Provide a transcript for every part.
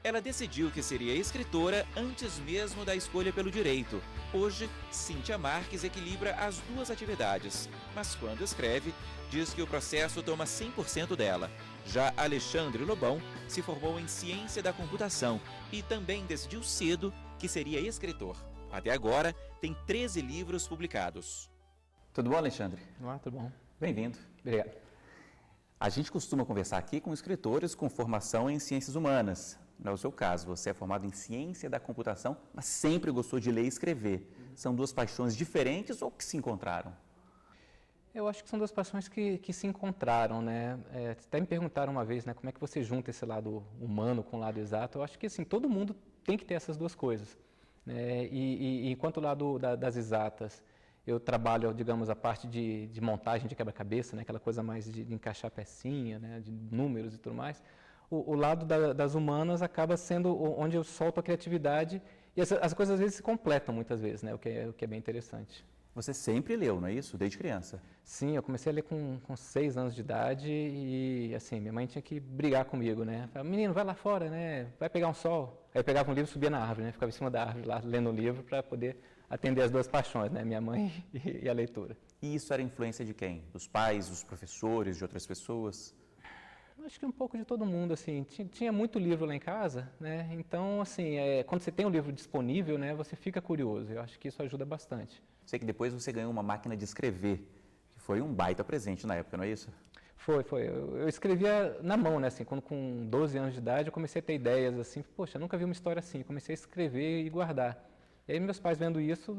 Ela decidiu que seria escritora antes mesmo da escolha pelo direito. Hoje, Cíntia Marques equilibra as duas atividades, mas quando escreve, diz que o processo toma 100% dela. Já Alexandre Lobão se formou em ciência da computação e também decidiu cedo que seria escritor. Até agora, tem 13 livros publicados. Tudo bom, Alexandre? Olá, tudo bom. Bem-vindo. Obrigado. A gente costuma conversar aqui com escritores com formação em ciências humanas. Não é o seu caso, você é formado em ciência da computação, mas sempre gostou de ler e escrever. São duas paixões diferentes ou que se encontraram? Eu acho que são duas paixões que se encontraram, né? Até me perguntaram uma vez, né, como é que você junta esse lado humano com o lado exato. Eu acho que, assim, todo mundo tem que ter essas duas coisas, né? E enquanto o lado das exatas, eu trabalho, digamos, a parte de montagem de quebra-cabeça, né, aquela coisa mais de encaixar pecinha, né, de números e tudo mais. O lado das humanas acaba sendo onde eu solto a criatividade e as coisas às vezes se completam muitas vezes, né, o que é bem interessante. Você sempre leu, não é isso? Desde criança? Sim, eu comecei a ler com 6 anos de idade e, assim, minha mãe tinha que brigar comigo, né? Falava, menino, vai lá fora, né? Vai pegar um sol. Aí eu pegava um livro e subia na árvore, né? Ficava em cima da árvore lá, lendo o livro para poder atender as duas paixões, né? Minha mãe e a leitura. E isso era influência de quem? Dos pais, dos professores, de outras pessoas? Acho que um pouco de todo mundo, assim, tinha muito livro lá em casa, né? Então, assim, quando você tem um livro disponível, né, você fica curioso. Eu acho que isso ajuda bastante. Sei que depois você ganhou uma máquina de escrever, que foi um baita presente na época, não é isso? Foi. Eu escrevia na mão, né, assim, quando com 12 anos de idade eu comecei a ter ideias, assim, poxa, eu nunca vi uma história assim, eu comecei a escrever e guardar. E aí meus pais, vendo isso,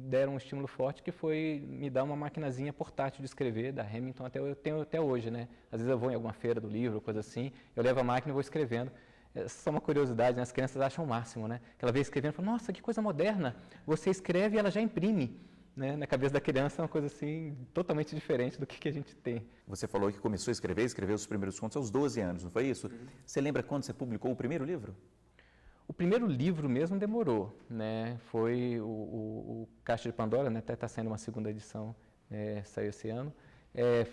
deram um estímulo forte que foi me dar uma maquinazinha portátil de escrever, da Remington, eu tenho até hoje, né? Às vezes eu vou em alguma feira do livro, coisa assim, eu levo a máquina e vou escrevendo. É só uma curiosidade, né? As crianças acham o máximo, né? Que ela vem escrevendo e fala, nossa, que coisa moderna, você escreve e ela já imprime. Né? Na cabeça da criança é uma coisa assim, totalmente diferente do que a gente tem. Você falou que começou a escrever, escreveu os primeiros contos aos 12 anos, não foi isso? Você lembra quando você publicou o primeiro livro? O primeiro livro mesmo demorou, né? Foi o Caixa de Pandora, né? Até está saindo uma segunda edição, saiu esse ano,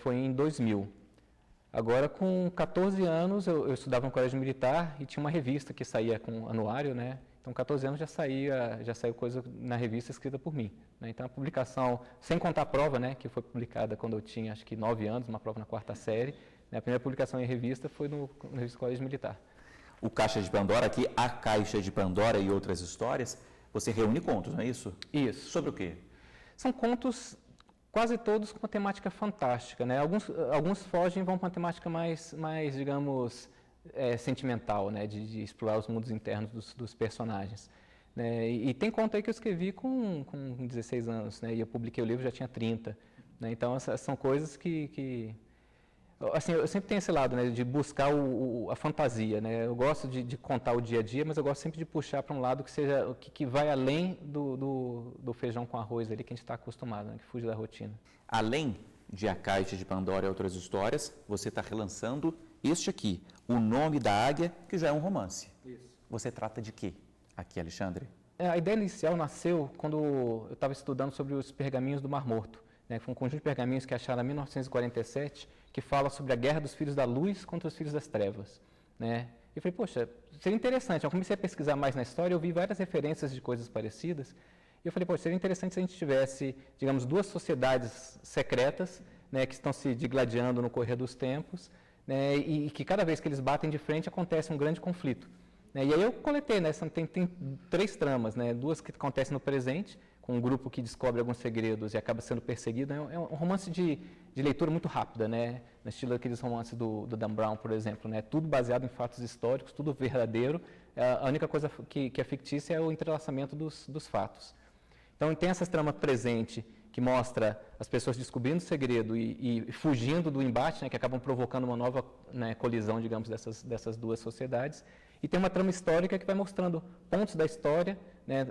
foi em 2000. Agora, com 14 anos, eu estudava no colégio militar e tinha uma revista que saía com anuário, né? Então, 14 anos já saiu coisa na revista escrita por mim. Né? Então, a publicação, sem contar a prova, né? Que foi publicada quando eu tinha, acho que 9 anos, uma prova na 4ª série. Né? A primeira publicação em revista foi no revista Colégio Militar. O Caixa de Pandora, aqui, A Caixa de Pandora e Outras Histórias, você reúne contos, não é isso? Isso. Sobre o quê? São contos, quase todos com uma temática fantástica, né? Alguns fogem e vão para uma temática mais digamos, sentimental, né? De explorar os mundos internos dos personagens. Né? E tem conto aí que eu escrevi com 16 anos, né? E eu publiquei o livro já tinha 30. Né? Então, essas são coisas que assim, eu sempre tenho esse lado, né, de buscar a fantasia, né? Eu gosto de contar o dia a dia, mas eu gosto sempre de puxar para um lado que seja que vai além do feijão com arroz ali que a gente está acostumado, né? Que fuge da rotina. Além de A Caixa de Pandora e Outras Histórias, você está relançando este aqui, O Nome da Águia, que já é um romance. Isso. Você trata de quê aqui, Alexandre? A ideia inicial nasceu quando eu estava estudando sobre os pergaminhos do Mar Morto. Né, foi um conjunto de pergaminhos que acharam em 1947, que fala sobre a guerra dos filhos da luz contra os filhos das trevas. Né? E eu falei, poxa, seria interessante. Eu comecei a pesquisar mais na história, eu vi várias referências de coisas parecidas, e eu falei, poxa, seria interessante se a gente tivesse, digamos, duas sociedades secretas, né, que estão se digladiando no correr dos tempos, né, e que cada vez que eles batem de frente acontece um grande conflito. Né? E aí eu coletei, né, tem 3 tramas, né, 2 que acontecem no presente, com um grupo que descobre alguns segredos e acaba sendo perseguido. É um romance de leitura muito rápida, né? No estilo daqueles romances do Dan Brown, por exemplo. Né? Tudo baseado em fatos históricos, tudo verdadeiro. A única coisa que é fictícia é o entrelaçamento dos fatos. Então, tem essa trama presente que mostra as pessoas descobrindo o segredo e fugindo do embate, né? Que acabam provocando uma nova, né, colisão, digamos, dessas duas sociedades. E tem uma trama histórica que vai mostrando pontos da história, né?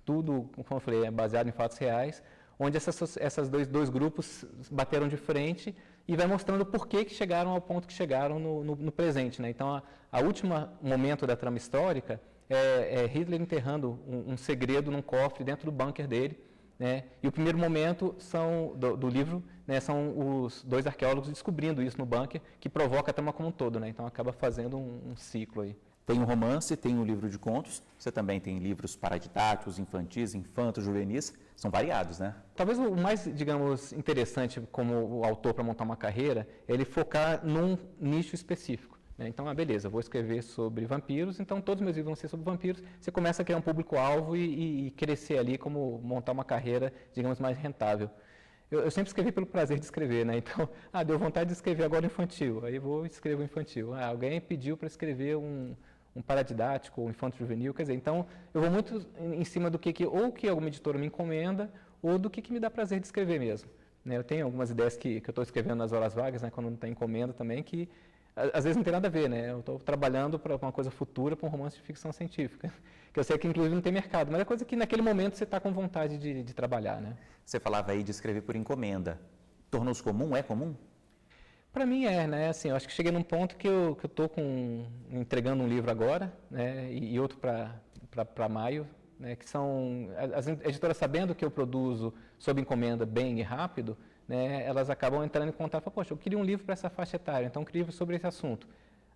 Tudo, como eu falei, é baseado em fatos reais, onde essas dois grupos bateram de frente e vai mostrando por que chegaram ao ponto que chegaram no presente. Né? Então, a última momento da trama histórica é Hitler enterrando um segredo num cofre dentro do bunker dele. Né? E o primeiro momento do livro, né, são os 2 arqueólogos descobrindo isso no bunker, que provoca a trama como um todo. Né? Então, acaba fazendo um ciclo aí. Tem um romance, tem um livro de contos, você também tem livros paradidáticos, infantis, infantos, juvenis, são variados, né? Talvez o mais, digamos, interessante como autor para montar uma carreira é ele focar num nicho específico, né? Então, beleza, vou escrever sobre vampiros, então todos os meus livros vão ser sobre vampiros. Você começa a criar um público-alvo e crescer ali, como montar uma carreira, digamos, mais rentável. Eu sempre escrevi pelo prazer de escrever, né? Então, deu vontade de escrever agora infantil, aí vou escrever infantil. Alguém pediu para escrever um paradidático, um infanto juvenil, quer dizer, então eu vou muito em cima do que ou que alguma editora me encomenda, ou do que me dá prazer de escrever mesmo, né? Eu tenho algumas ideias que eu estou escrevendo nas horas vagas, né, quando não tem encomenda também, que às vezes não tem nada a ver, né? Eu estou trabalhando para uma coisa futura, para um romance de ficção científica, que eu sei que inclusive não tem mercado, mas é coisa que naquele momento você está com vontade de trabalhar, né? Você falava aí de escrever por encomenda. Tornou-se comum? É comum? Para mim né? Assim, eu acho que cheguei num ponto que eu estou entregando um livro agora, né? E outro para maio, né? Que são as editoras, sabendo que eu produzo sob encomenda bem e rápido, né? Elas acabam entrando em contato e falam, poxa, eu queria um livro para essa faixa etária, então eu queria um livro sobre esse assunto.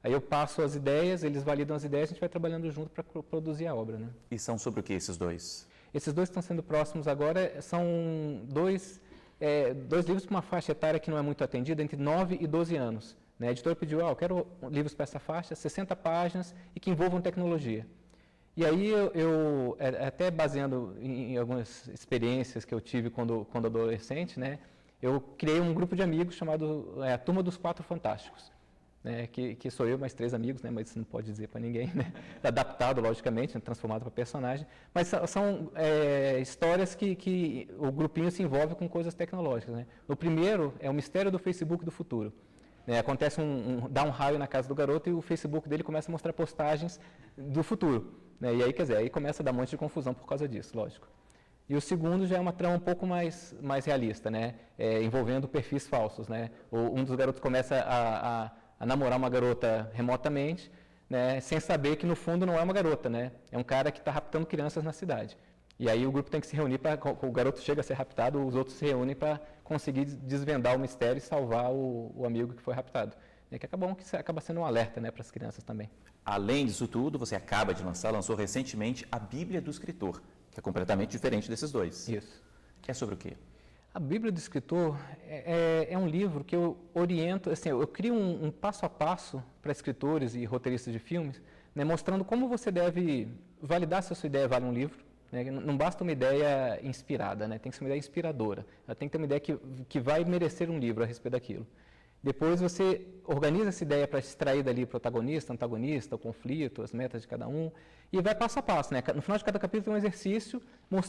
Aí eu passo as ideias, eles validam as ideias, a gente vai trabalhando junto para produzir a obra, né? E são sobre o que esses dois? Esses dois estão sendo próximos agora, são dois livros para uma faixa etária que não é muito atendida, entre 9 e 12 anos. Né? A editora pediu, eu quero livros para essa faixa, 60 páginas e que envolvam tecnologia. E aí eu até baseando em algumas experiências que eu tive quando adolescente, né? Eu criei um grupo de amigos chamado a Turma dos Quatro Fantásticos. Né, que sou eu, mais 3 amigos, né, mas isso não pode dizer para ninguém, né, adaptado, logicamente, né, transformado para personagem, mas são histórias que o grupinho se envolve com coisas tecnológicas. Né. No primeiro, é o mistério do Facebook do futuro. Né, acontece dá um raio na casa do garoto e o Facebook dele começa a mostrar postagens do futuro. Né, e aí, quer dizer, aí começa a dar um monte de confusão por causa disso, lógico. E o segundo já é uma trama um pouco mais realista, né, envolvendo perfis falsos. Né. Um dos garotos começa a namorar uma garota remotamente, né, sem saber que no fundo não é uma garota, né, é um cara que está raptando crianças na cidade. E aí o grupo tem que se reunir o garoto chega a ser raptado, os outros se reúnem para conseguir desvendar o mistério e salvar o amigo que foi raptado. E que acaba sendo um alerta, né, para as crianças também. Além disso tudo, você acaba de lançou recentemente a Bíblia do Escritor, que é completamente diferente desses dois. Isso. É sobre o quê? A Bíblia do Escritor é um livro que eu oriento, assim, eu crio um passo a passo para escritores e roteiristas de filmes, né, mostrando como você deve validar se a sua ideia vale um livro. Né, não basta uma ideia inspirada, né, tem que ser uma ideia inspiradora. Ela tem que ter uma ideia que vai merecer um livro a respeito daquilo. Depois você organiza essa ideia para extrair dali protagonista, antagonista, o conflito, as metas de cada um, e vai passo a passo. Né? No final de cada capítulo tem um exercício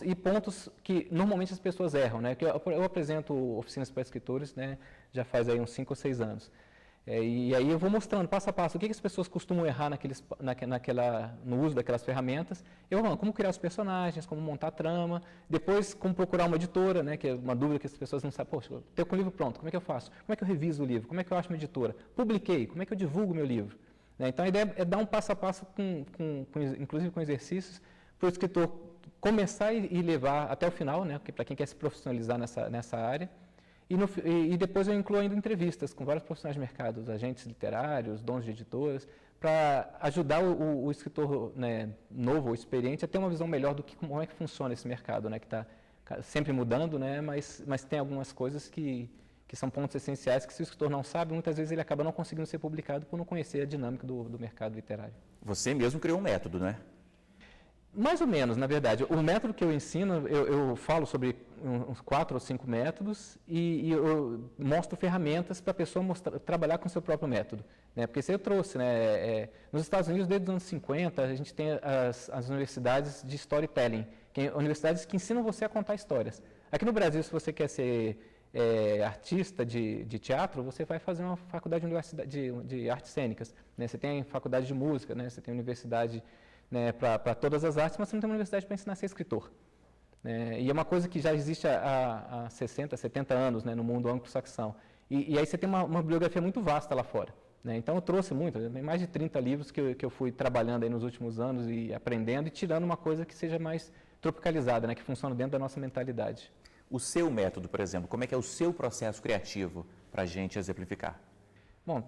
e pontos que normalmente as pessoas erram. Né? Que eu apresento oficinas para escritores, né? Já faz aí uns 5 ou 6 anos. E aí eu vou mostrando passo a passo o que as pessoas costumam errar no uso daquelas ferramentas. Como criar os personagens, como montar a trama, depois como procurar uma editora, né, que é uma dúvida que as pessoas não sabem. Poxa, eu tenho um livro pronto, como é que eu faço? Como é que eu reviso o livro? Como é que eu acho uma editora? Publiquei, como é que eu divulgo o meu livro? Né, então a ideia é dar um passo a passo, inclusive com exercícios, para o escritor começar e levar até o final, né, para quem quer se profissionalizar nessa área. E depois eu incluo ainda entrevistas com vários profissionais de mercado, agentes literários, donos de editoras, para ajudar o escritor, né, novo ou experiente a ter uma visão melhor do como é que funciona esse mercado, né, que está sempre mudando, né, mas tem algumas coisas que são pontos essenciais que, se o escritor não sabe, muitas vezes ele acaba não conseguindo ser publicado por não conhecer a dinâmica do mercado literário. Você mesmo criou um método, né? Mais ou menos, na verdade. O método que eu ensino, eu falo sobre uns 4 ou 5 métodos e eu mostro ferramentas para a pessoa trabalhar com o seu próprio método. Né? Porque isso eu trouxe. Né? Nos Estados Unidos, desde os anos 50, a gente tem as universidades de storytelling, universidades que ensinam você a contar histórias. Aqui no Brasil, se você quer ser artista de teatro, você vai fazer uma faculdade de artes cênicas. Né? Você tem faculdade de música, né? Você tem universidade... Né, para todas as artes, mas você não tem uma universidade para ensinar a ser escritor. Né? E é uma coisa que já existe há 60, 70 anos, né, no mundo anglo-saxão. E aí você tem uma bibliografia muito vasta lá fora. Né? Então eu trouxe muito, mais de 30 livros que eu fui trabalhando aí nos últimos anos e aprendendo e tirando uma coisa que seja mais tropicalizada, né, que funciona dentro da nossa mentalidade. O seu método, por exemplo, como é que é o seu processo criativo para a gente exemplificar? Bom,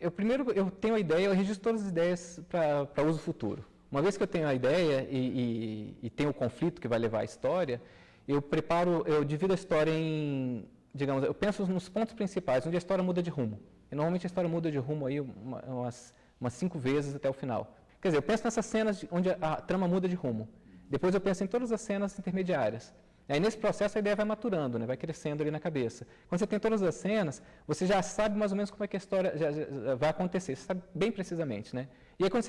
Primeiro, eu tenho a ideia, eu registro todas as ideias para uso futuro. Uma vez que eu tenho a ideia e tenho o conflito que vai levar à história, eu divido a história em, digamos, eu penso nos pontos principais, onde a história muda de rumo. E normalmente a história muda de rumo aí umas 5 vezes até o final. Quer dizer, eu penso nessas cenas onde a trama muda de rumo. Depois eu penso em todas as cenas intermediárias. Aí nesse processo a ideia vai maturando, né? Vai crescendo ali na cabeça. Quando você tem todas as cenas, você já sabe mais ou menos como é que a história já vai acontecer, você sabe bem precisamente, né? E aí quando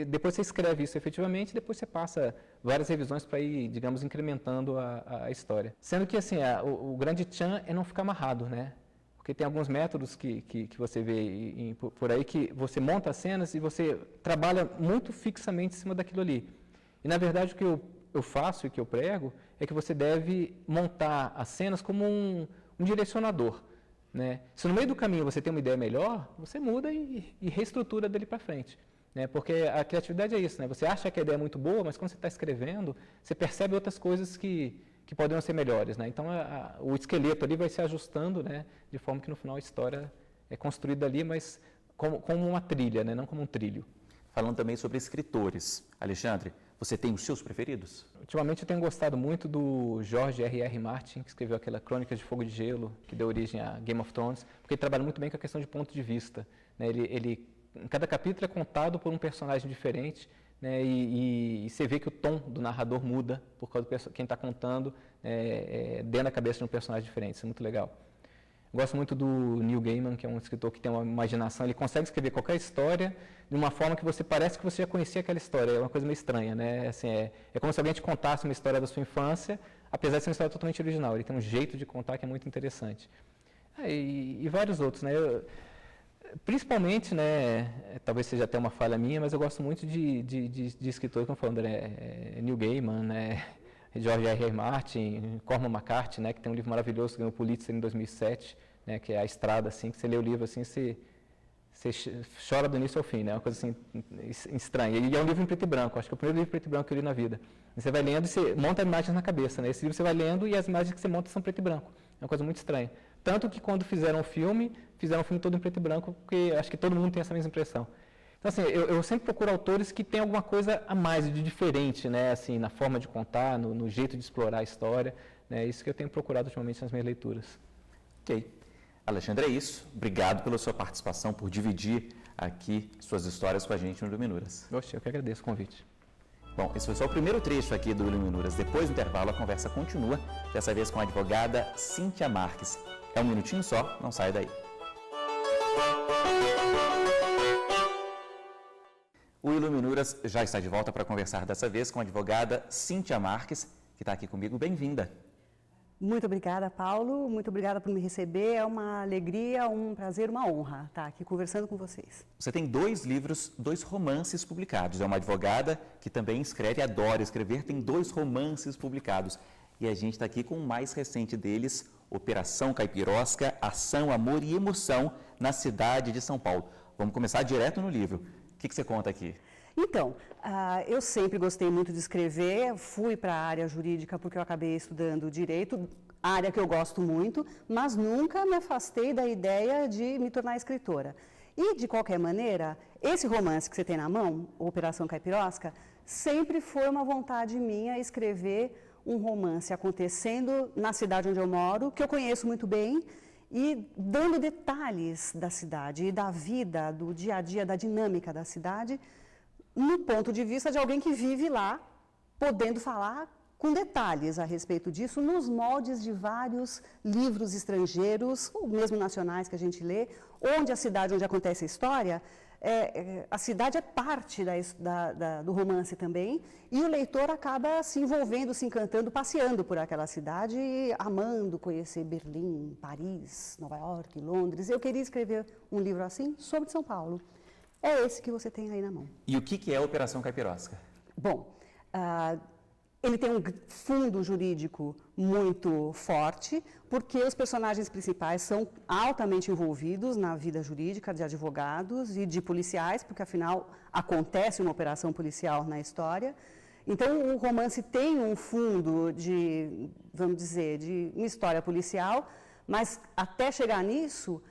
depois você escreve isso efetivamente, depois você passa várias revisões para ir, digamos, incrementando a história. Sendo que assim, o grande tchan é não ficar amarrado, né? Porque tem alguns métodos que você vê por aí que você monta as cenas e você trabalha muito fixamente em cima daquilo ali. E na verdade o que eu faço e que eu prego é que você deve montar as cenas como um direcionador, né? Se no meio do caminho você tem uma ideia melhor, você muda e reestrutura dali para frente, né? Porque a criatividade é isso, né? Você acha que a ideia é muito boa, mas quando você está escrevendo, você percebe outras coisas que poderiam ser melhores, né? Então o esqueleto ali vai se ajustando, né? De forma que no final a história é construída ali, mas como uma trilha, né? Não como um trilho. Falando também sobre escritores, Alexandre, você tem os seus preferidos? Ultimamente eu tenho gostado muito do George R.R. Martin, que escreveu aquela Crônicas de Fogo e de Gelo, que deu origem a Game of Thrones, porque ele trabalha muito bem com a questão de ponto de vista, né? Em cada capítulo é contado por um personagem diferente, né? E você vê que o tom do narrador muda por causa de quem está contando dentro da cabeça de um personagem diferente. Isso é muito legal. Gosto muito do Neil Gaiman, que é um escritor que tem uma imaginação, ele consegue escrever qualquer história de uma forma que parece que você já conhecia aquela história, é uma coisa meio estranha, né? Assim, é como se alguém te contasse uma história da sua infância, apesar de ser uma história totalmente original, ele tem um jeito de contar que é muito interessante. E vários outros, né? Principalmente, né, talvez seja até uma falha minha, mas eu gosto muito de escritores, como eu falando, Neil Gaiman, né? George R.R. Martin, Cormac McCarthy, né, que tem um livro maravilhoso que ganhou o Pulitzer em 2007, né, que é A Estrada, assim, que você lê o livro assim, você chora do início ao fim, né, uma coisa assim estranha. E é um livro em preto e branco, acho que é o primeiro livro em preto e branco que eu li na vida. E você vai lendo e você monta imagens na cabeça, né, esse livro você vai lendo e as imagens que você monta são preto e branco. É uma coisa muito estranha. Tanto que quando fizeram o filme todo em preto e branco, porque acho que todo mundo tem essa mesma impressão. Então, assim, eu sempre procuro autores que têm alguma coisa a mais, de diferente, né, assim, na forma de contar, no jeito de explorar a história, né, isso que eu tenho procurado ultimamente nas minhas leituras. Ok. Alexandre, é isso. Obrigado pela sua participação, por dividir aqui suas histórias com a gente no Iluminuras. Oxe, eu que agradeço o convite. Bom, esse foi só o primeiro trecho aqui do Iluminuras. Depois do intervalo, a conversa continua, dessa vez com a advogada Cíntia Marques. É um minutinho só, não sai daí. O Iluminuras já está de volta para conversar dessa vez com a advogada Cíntia Marques, que está aqui comigo. Bem-vinda. Muito obrigada, Paulo. Muito obrigada por me receber. É uma alegria, um prazer, uma honra estar aqui conversando com vocês. Você tem 2 livros, 2 romances publicados. É uma advogada que também escreve, adora escrever, tem 2 romances publicados. E a gente está aqui com o mais recente deles, Operação Caipirosca, Ação, Amor e Emoção na cidade de São Paulo. Vamos começar direto no livro. O que você conta aqui? Então, eu sempre gostei muito de escrever, fui para a área jurídica porque eu acabei estudando direito, área que eu gosto muito, mas nunca me afastei da ideia de me tornar escritora. E, de qualquer maneira, esse romance que você tem na mão, Operação Caipirosca, sempre foi uma vontade minha escrever um romance acontecendo na cidade onde eu moro, que eu conheço muito bem, e dando detalhes da cidade e da vida, do dia a dia, da dinâmica da cidade, no ponto de vista de alguém que vive lá, podendo falar com detalhes a respeito disso, nos moldes de vários livros estrangeiros, ou mesmo nacionais que a gente lê, onde a cidade onde acontece a história, a cidade é parte do romance também, e o leitor acaba se envolvendo, se encantando, passeando por aquela cidade, amando conhecer Berlim, Paris, Nova York, Londres. Eu queria escrever um livro assim sobre São Paulo. É esse que você tem aí na mão. E o que é a Operação Caipirosca? Bom, ele tem um fundo jurídico muito forte, porque os personagens principais são altamente envolvidos na vida jurídica de advogados e de policiais, porque afinal acontece uma operação policial na história. Então o romance tem um fundo de, vamos dizer, de uma história policial, mas até chegar nisso,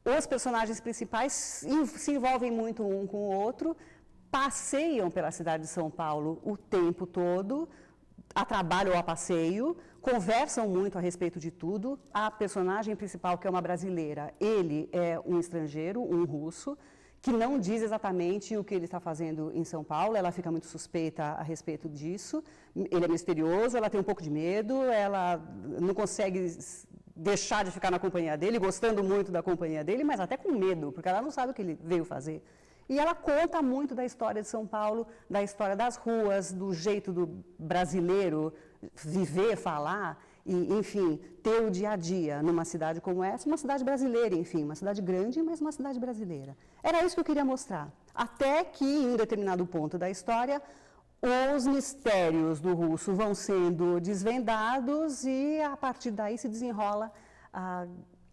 Os personagens principais se envolvem muito um com o outro, passeiam pela cidade de São Paulo o tempo todo, a trabalho ou a passeio, conversam muito a respeito de tudo. A personagem principal, que é uma brasileira, ele é um estrangeiro, um russo, que não diz exatamente o que ele está fazendo em São Paulo, ela fica muito suspeita a respeito disso, ele é misterioso, ela tem um pouco de medo, ela não consegue deixar de ficar na companhia dele, gostando muito da companhia dele, mas até com medo, porque ela não sabe o que ele veio fazer. E ela conta muito da história de São Paulo, da história das ruas, do jeito do brasileiro viver, falar, e, enfim, ter o dia a dia numa cidade como essa, uma cidade brasileira, enfim, uma cidade grande, mas uma cidade brasileira. Era isso que eu queria mostrar. Até que, em determinado ponto da história, os mistérios do russo vão sendo desvendados e, a partir daí, se desenrola a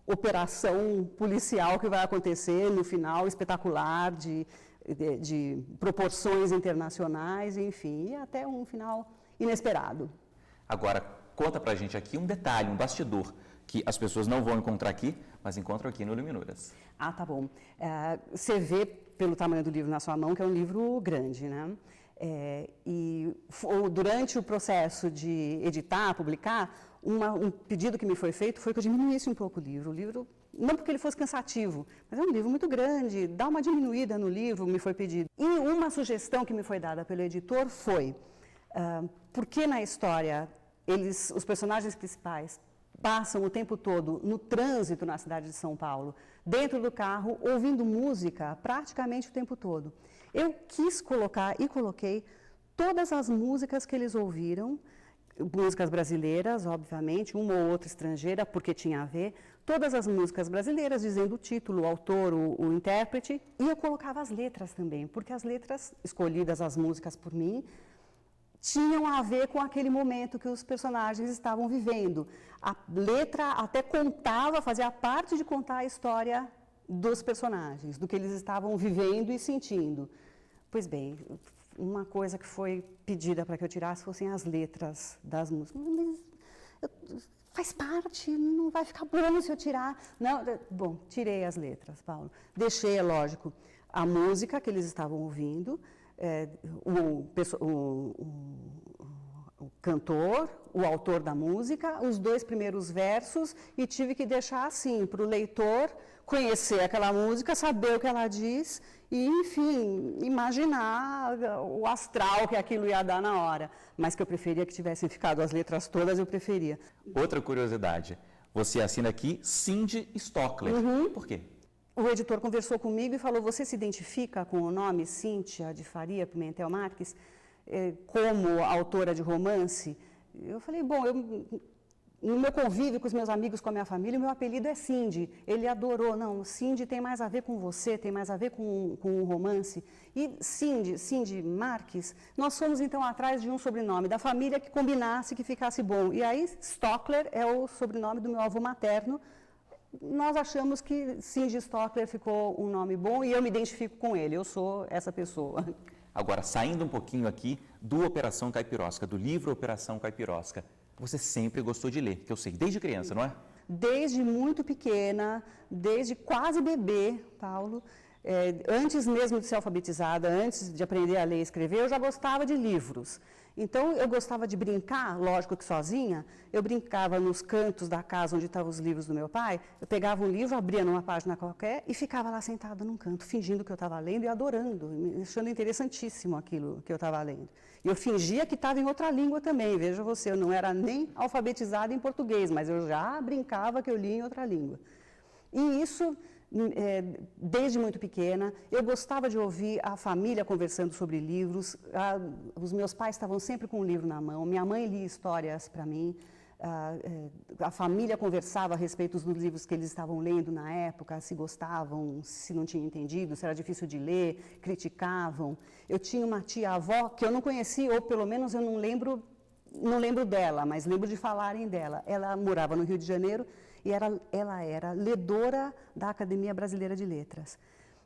operação policial que vai acontecer no final, espetacular, de proporções internacionais, enfim, e até um final inesperado. Agora, conta pra gente aqui um detalhe, um bastidor, que as pessoas não vão encontrar aqui, mas encontram aqui no Iluminuras. Ah, tá bom. Você vê pelo tamanho do livro na sua mão que é um livro grande, né? Durante o processo de editar, publicar, um pedido que me foi feito foi que eu diminuísse um pouco o livro. O livro, não porque ele fosse cansativo, mas é um livro muito grande, dá uma diminuída no livro, me foi pedido. E uma sugestão que me foi dada pelo editor foi, porque na história os personagens principais passam o tempo todo no trânsito na cidade de São Paulo, dentro do carro, ouvindo música praticamente o tempo todo. Eu quis colocar e coloquei todas as músicas que eles ouviram, músicas brasileiras, obviamente, uma ou outra estrangeira, porque tinha a ver, todas as músicas brasileiras, dizendo o título, o autor, o intérprete, e eu colocava as letras também, porque as letras, escolhidas as músicas por mim, tinham a ver com aquele momento que os personagens estavam vivendo. A letra até contava, fazia parte de contar a história dos personagens, do que eles estavam vivendo e sentindo. Pois bem, uma coisa que foi pedida para que eu tirasse fossem as letras das músicas. Mas faz parte, não vai ficar bom se eu tirar. Não, bom, tirei as letras, Paulo. Deixei, é lógico, a música que eles estavam ouvindo, o cantor, o autor da música, os 2 primeiros versos, e tive que deixar assim, para o leitor conhecer aquela música, saber o que ela diz e, enfim, imaginar o astral que aquilo ia dar na hora. Mas que eu preferia que tivessem ficado as letras todas, eu preferia. Outra curiosidade, você assina aqui Cindy Stockler. Por quê? O editor conversou comigo e falou, você se identifica com o nome Cíntia de Faria Pimentel Marques como autora de romance? Eu falei, bom, no meu convívio com os meus amigos, com a minha família, o meu apelido é Cindy. Ele adorou. Não, Cindy tem mais a ver com você, tem mais a ver com o romance. E Cindy Marques, nós fomos então atrás de um sobrenome da família que combinasse, que ficasse bom. E aí, Stockler é o sobrenome do meu avô materno. Nós achamos que Cindy Stockler ficou um nome bom e eu me identifico com ele. Eu sou essa pessoa. Agora, saindo um pouquinho aqui do Operação Caipirosca, do livro Operação Caipirosca, você sempre gostou de ler, que eu sei, desde criança, não é? Desde muito pequena, desde quase bebê, Paulo. Antes mesmo de ser alfabetizada, antes de aprender a ler e escrever, eu já gostava de livros. Então, eu gostava de brincar, lógico que sozinha, eu brincava nos cantos da casa onde estavam os livros do meu pai, eu pegava um livro, abria numa página qualquer e ficava lá sentada num canto, fingindo que eu estava lendo e adorando, achando interessantíssimo aquilo que eu estava lendo. E eu fingia que estava em outra língua também, veja você, eu não era nem alfabetizada em português, mas eu já brincava que eu lia em outra língua. E isso, desde muito pequena, eu gostava de ouvir a família conversando sobre livros, os meus pais estavam sempre com um livro na mão, minha mãe lia histórias para mim, a família conversava a respeito dos livros que eles estavam lendo na época, se gostavam, se não tinham entendido, se era difícil de ler, criticavam. Eu tinha uma tia-avó que eu não conhecia, ou pelo menos eu não lembro dela, mas lembro de falarem dela. Ela morava no Rio de Janeiro e ela era ledora da Academia Brasileira de Letras.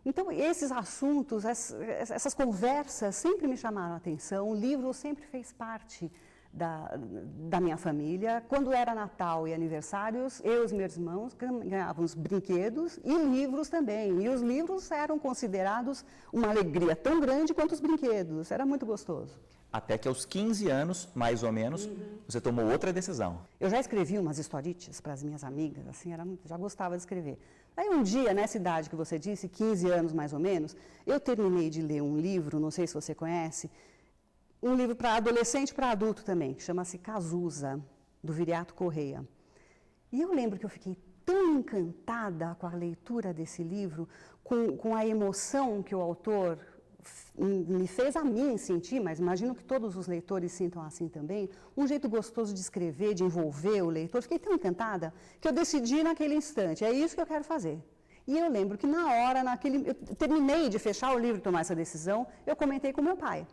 Então, esses assuntos, essas conversas sempre me chamaram a atenção, o livro sempre fez parte da minha família. Quando era Natal e aniversários, eu e os meus irmãos ganhávamos brinquedos e livros também. E os livros eram considerados uma alegria tão grande quanto os brinquedos. Era muito gostoso. Até que aos 15 anos, mais ou menos, você tomou outra decisão. Eu já escrevi umas historietes para as minhas amigas, assim, já gostava de escrever. Aí um dia, nessa idade que você disse, 15 anos mais ou menos, eu terminei de ler um livro, não sei se você conhece, um livro para adolescente e para adulto também, que chama-se Cazuza, do Viriato Correia. E eu lembro que eu fiquei tão encantada com a leitura desse livro, com a emoção que o autor me fez a mim sentir, mas imagino que todos os leitores sintam assim também, um jeito gostoso de escrever, de envolver o leitor. Fiquei tão encantada que eu decidi naquele instante, é isso que eu quero fazer. E eu lembro que na hora, eu terminei de fechar o livro e tomar essa decisão, eu comentei com meu pai.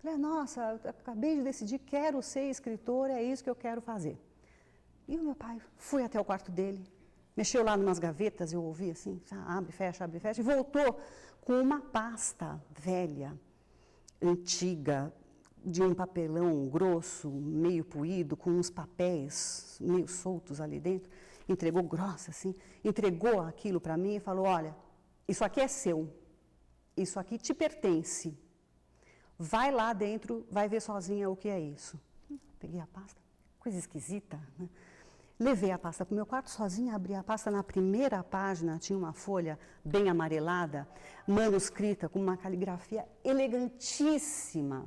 Falei, nossa, eu acabei de decidir, quero ser escritora, é isso que eu quero fazer. E o meu pai, fui até o quarto dele, mexeu lá em umas gavetas, eu ouvi assim, abre, fecha, e voltou com uma pasta velha, antiga, de um papelão grosso, meio poído, com uns papéis meio soltos ali dentro, entregou grossa assim, entregou aquilo para mim e falou, olha, isso aqui é seu, isso aqui te pertence, vai lá dentro, vai ver sozinha o que é isso. Peguei a pasta, coisa esquisita, né? Levei a pasta para o meu quarto sozinha, abri a pasta, na primeira página tinha uma folha bem amarelada, manuscrita, com uma caligrafia elegantíssima.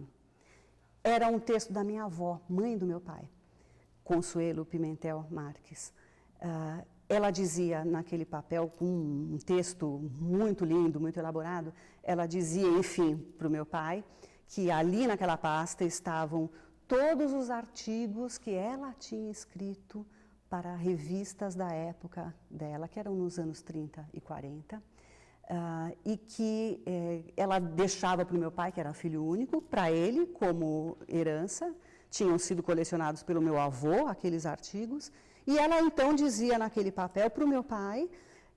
Era um texto da minha avó, mãe do meu pai, Consuelo Pimentel Marques. Ela dizia naquele papel, com um texto muito lindo, muito elaborado, ela dizia, enfim, para o meu pai, que ali naquela pasta estavam todos os artigos que ela tinha escrito para revistas da época dela, que eram nos anos 30 e 40, e que ela deixava para o meu pai, que era filho único, para ele, como herança, tinham sido colecionados pelo meu avô, aqueles artigos, e ela então dizia naquele papel para o meu pai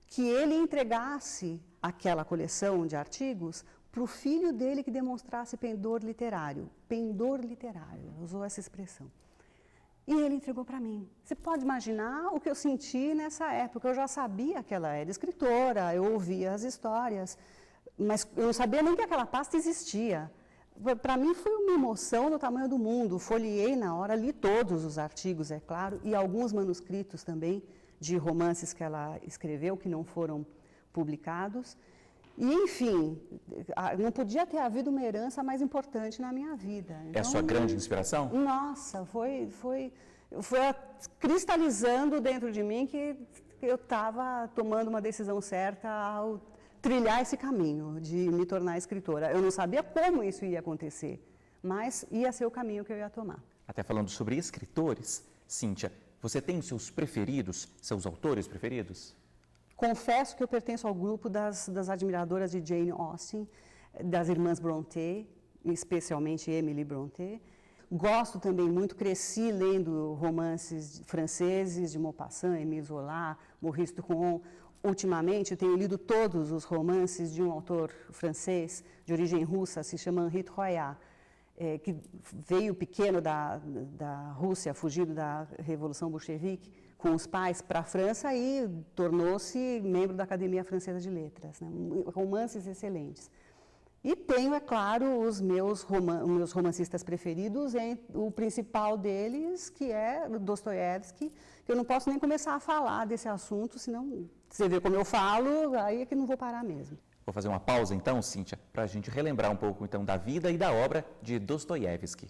que ele entregasse aquela coleção de artigos para o filho dele que demonstrasse pendor literário. Pendor literário, usou essa expressão. E ele entregou para mim. Você pode imaginar o que eu senti nessa época. Eu já sabia que ela era escritora, eu ouvia as histórias, mas eu não sabia nem que aquela pasta existia. Para mim foi uma emoção do tamanho do mundo. Folheei na hora, li todos os artigos, é claro, e alguns manuscritos também de romances que ela escreveu, que não foram publicados. E, enfim, não podia ter havido uma herança mais importante na minha vida. Então, é a sua grande inspiração? Nossa, foi cristalizando dentro de mim que eu estava tomando uma decisão certa ao trilhar esse caminho de me tornar escritora. Eu não sabia como isso ia acontecer, mas ia ser o caminho que eu ia tomar. Até falando sobre escritores, Cíntia, você tem os seus preferidos, seus autores preferidos? Confesso que eu pertenço ao grupo das admiradoras de Jane Austen, das irmãs Brontë, especialmente Emily Brontë. Gosto também muito, cresci lendo romances franceses de Maupassant, Émile Zola, Maurice Ducon. Ultimamente, eu tenho lido todos os romances de um autor francês de origem russa, se chama Henri Troyat, que veio pequeno da Rússia, fugido da Revolução Bolchevique, com os pais para a França e tornou-se membro da Academia Francesa de Letras, né? Romances excelentes. E tenho, é claro, os meus romancistas preferidos, o principal deles, que é Dostoiévski, que eu não posso nem começar a falar desse assunto, senão você vê como eu falo, aí é que não vou parar mesmo. Vou fazer uma pausa então, Cíntia, para a gente relembrar um pouco então da vida e da obra de Dostoiévski.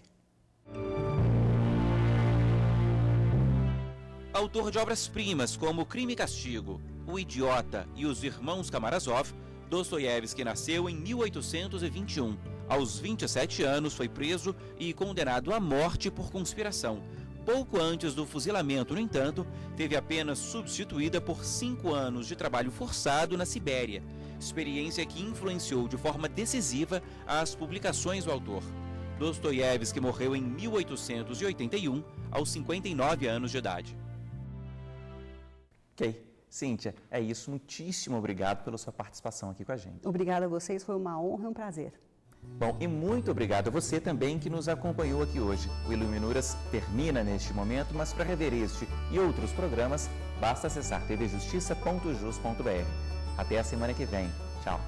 Autor de obras-primas como Crime e Castigo, O Idiota e Os Irmãos Karamazov, Dostoiévski nasceu em 1821. Aos 27 anos foi preso e condenado à morte por conspiração. Pouco antes do fuzilamento, no entanto, teve a pena substituída por 5 anos de trabalho forçado na Sibéria, experiência que influenciou de forma decisiva as publicações do autor. Dostoiévski morreu em 1881, aos 59 anos de idade. Ok, Cíntia, é isso. Muitíssimo obrigado pela sua participação aqui com a gente. Obrigada a vocês, foi uma honra e um prazer. Bom, e muito obrigado a você também que nos acompanhou aqui hoje. O Iluminuras termina neste momento, mas para rever este e outros programas, basta acessar tvjustiça.jus.br. Até a semana que vem. Tchau.